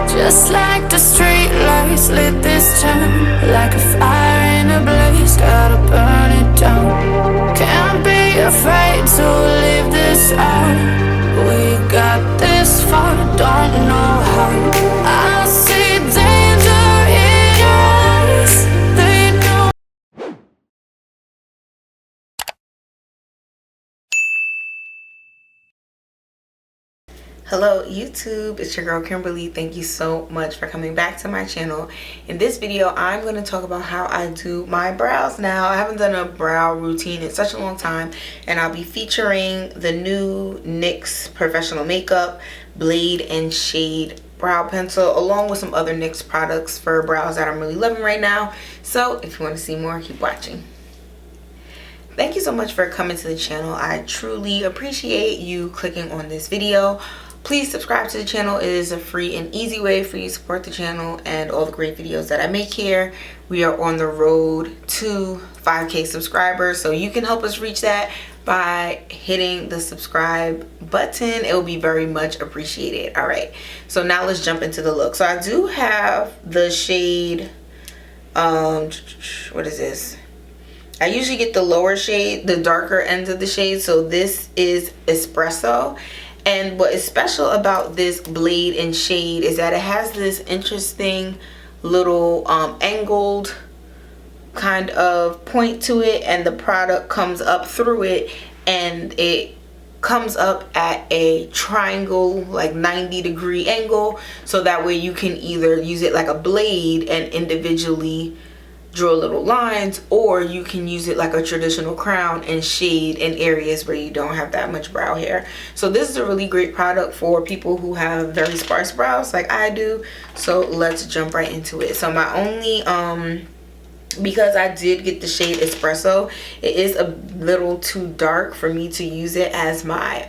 Just like the street lights lit this town, like a fire in a blaze, gotta burn it down. Can't be afraid to leave this out. We got this far, don't know how. I see danger in your eyes. They know. Hello YouTube, it's your girl Kimberly. Thank you so much for coming back to my channel. In this video, I'm going to talk about how I do my brows now. I haven't done a brow routine in such a long time, and I'll be featuring the new NYX Professional Makeup Blade and Shade brow pencil, along with some other NYX products for brows that I'm really loving right now. So if you want to see more, keep watching. Thank you so much for coming to the channel. I truly appreciate you clicking on this video. Please subscribe to the channel. It is a free and easy way for you to support the channel and all the great videos that I make here. We are on the road to 5K subscribers, so you can help us reach that by hitting the subscribe button. It will be very much appreciated. All right, so now let's jump into the look. So I do have the shade, what is this? I usually get the lower shade, the darker ends of the shade. So this is Espresso. And what is special about this Blade and Shade is that it has this interesting little angled kind of point to it, and the product comes up through it, and it comes up at a triangle, like 90-degree angle, so that way you can either use it like a blade and individually draw little lines, or you can use it like a traditional crown and shade in areas where you don't have that much brow hair. So this is a really great product for people who have very sparse brows like I do. So let's jump right into it. So my only because I did get the shade Espresso, it is a little too dark for me to use it as my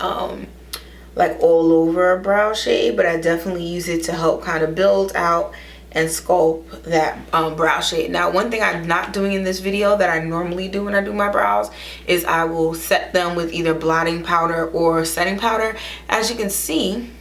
like all over brow shade, but I definitely use it to help kind of build out and sculpt that brow shade. Now, one thing I'm not doing in this video that I normally do when I do my brows is I will set them with either blotting powder or setting powder. As you can see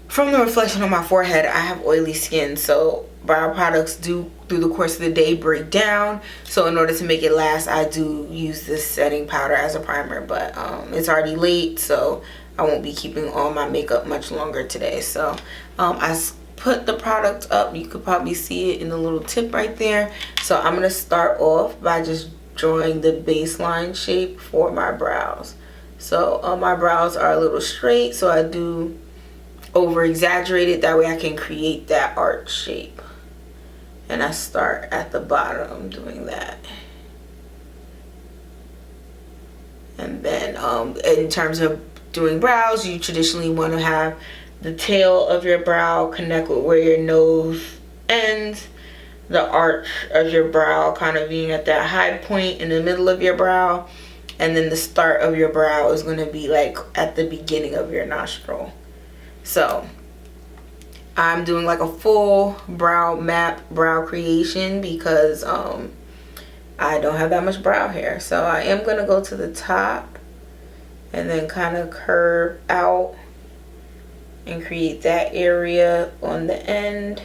from the reflection on my forehead, I have oily skin, so brow products do through the course of the day break down. So in order to make it last, I do use this setting powder as a primer, but it's already late, so I won't be keeping on my makeup much longer today. So I put the product up. You could probably see it in the little tip right there. So I'm going to start off by just drawing the baseline shape for my brows. So my brows are a little straight, so I do over exaggerate it, that way I can create that arch shape. And I start at the bottom doing that. And then in terms of doing brows, you traditionally want to have the tail of your brow connect with where your nose ends, the arch of your brow kind of being at that high point in the middle of your brow, and then the start of your brow is going to be like at the beginning of your nostril. So I'm doing like a full brow map, brow creation, because I don't have that much brow hair. So I am going to go to the top and then kind of curve out and create that area on the end.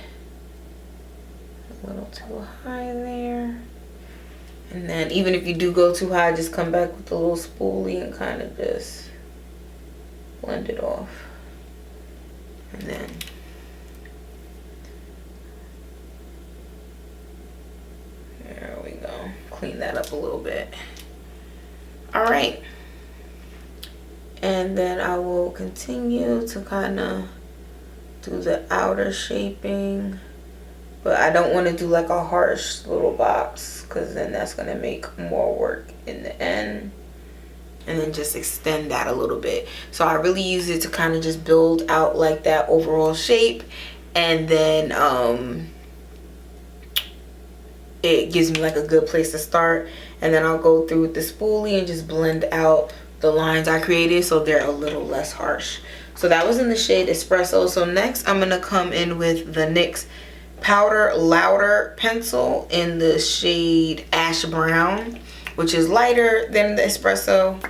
A little too high there. And then even if you do go too high, just come back with a little spoolie and kind of just blend it off. And then there we go. Clean that up a little bit. All right. And then I will continue to kind of do the outer shaping, but I don't want to do like a harsh little box, because then that's going to make more work in the end. And then just extend that a little bit. So I really use it to kind of just build out like that overall shape, and then it gives me like a good place to start. And then I'll go through with the spoolie and just blend out the lines I created so they're a little less harsh. So that was in the shade Espresso. So next I'm going to come in with the NYX Powder Louder pencil in the shade Ash Brown, which is lighter than the Espresso.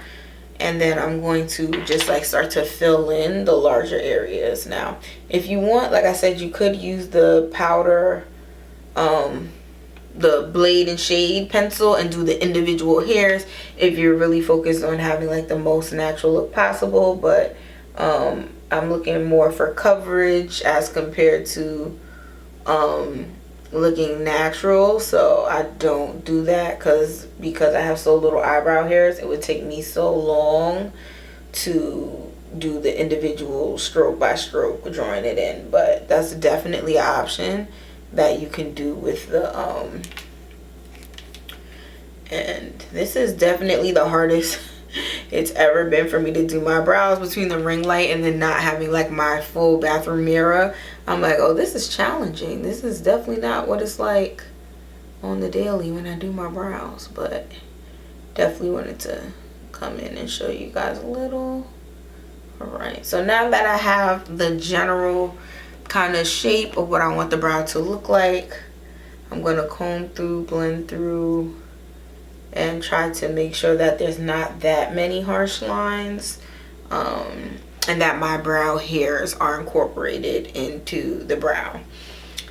and then I'm going to just like start to fill in the larger areas. Now if you want, like I said, you could use the powder, the blade and shade pencil and do the individual hairs if you're really focused on having like the most natural look possible. But I'm looking more for coverage as compared to looking natural, so I don't do that because I have so little eyebrow hairs. It would take me so long to do the individual stroke by stroke drawing it in. But that's definitely an option that you can do with the and this is definitely the hardest it's ever been for me to do my brows, between the ring light and then not having like my full bathroom mirror. I'm like, oh, this is challenging. This is definitely not what it's like on the daily when I do my brows. But definitely wanted to come in and show you guys a little. All right, so now that I have the general kind of shape of what I want the brow to look like, I'm going to comb through, blend through, and try to make sure that there's not that many harsh lines, and that my brow hairs are incorporated into the brow.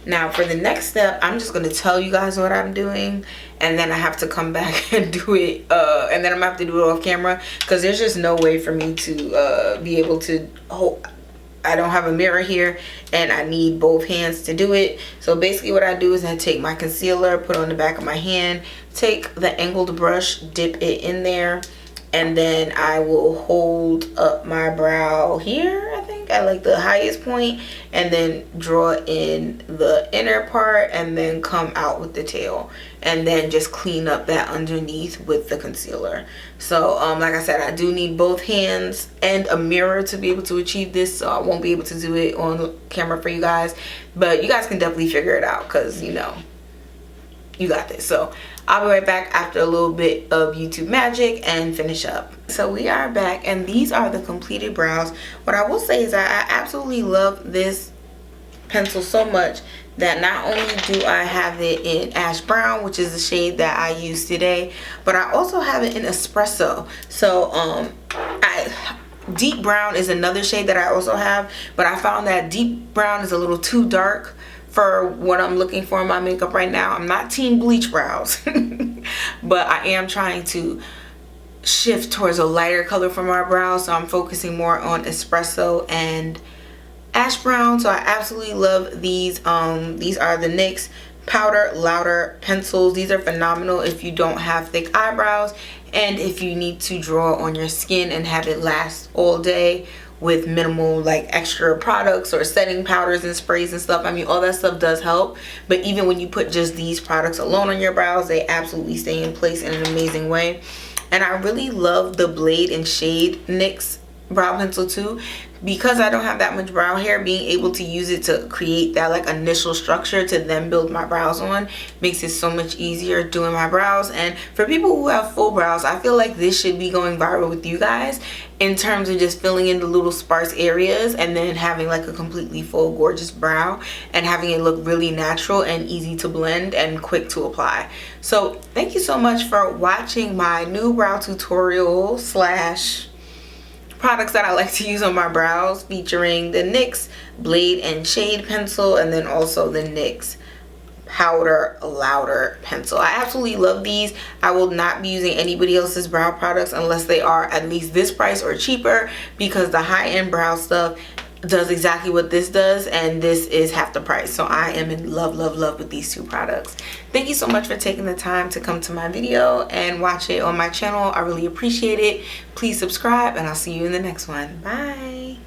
Now for the next step, I'm just going to tell you guys what I'm doing, and then I have to come back and do it, and then I'm going to have to do it off camera, because there's just no way for me to be able to hold. I don't have a mirror here and I need both hands to do it. So basically what I do is I take my concealer, put it on the back of my hand, take the angled brush, dip it in there, and then I will hold up my brow here, I think at like the highest point, and then draw in the inner part and then come out with the tail, and then just clean up that underneath with the concealer. So like I said, I do need both hands and a mirror to be able to achieve this, so I won't be able to do it on camera for you guys, but you guys can definitely figure it out, because you know, you got this. So I'll be right back after a little bit of YouTube magic and finish up. So we are back, and these are the completed brows. What I will say is that I absolutely love this pencil so much that not only do I have it in ash brown, which is the shade that I used today, but I also have it in espresso. So deep brown is another shade that I also have, but I found that deep brown is a little too dark for what I'm looking for in my makeup right now. I'm not team bleach brows, but I am trying to shift towards a lighter color for my brows, so I'm focusing more on espresso and ash brown. So I absolutely love these. These are the NYX Powder Louder pencils. These are phenomenal if you don't have thick eyebrows and if you need to draw on your skin and have it last all day with minimal like extra products or setting powders and sprays and stuff. I mean, all that stuff does help, but even when you put just these products alone on your brows, they absolutely stay in place in an amazing way. And I really love the Blade and Shade NYX brow pencil too, because I don't have that much brow hair. Being able to use it to create that like initial structure to then build my brows on makes it so much easier doing my brows. And for people who have full brows, I feel like this should be going viral with you guys in terms of just filling in the little sparse areas and then having like a completely full gorgeous brow and having it look really natural and easy to blend and quick to apply. So thank you so much for watching my new brow tutorial slash products that I like to use on my brows, featuring the NYX Blade and Shade pencil and then also the NYX Powder Louder pencil. I absolutely love these. I will not be using anybody else's brow products unless they are at least this price or cheaper, because the high-end brow stuff does exactly what this does, and this is half the price. So I am in love with these two products. Thank you so much for taking the time to come to my video and watch it on my channel. I really appreciate it. Please subscribe, and I'll see you in the next one. Bye.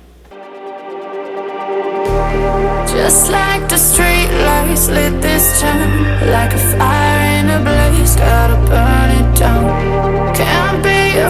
Just like the street lights lit this town, like a fire in a blaze, gotta burn it down.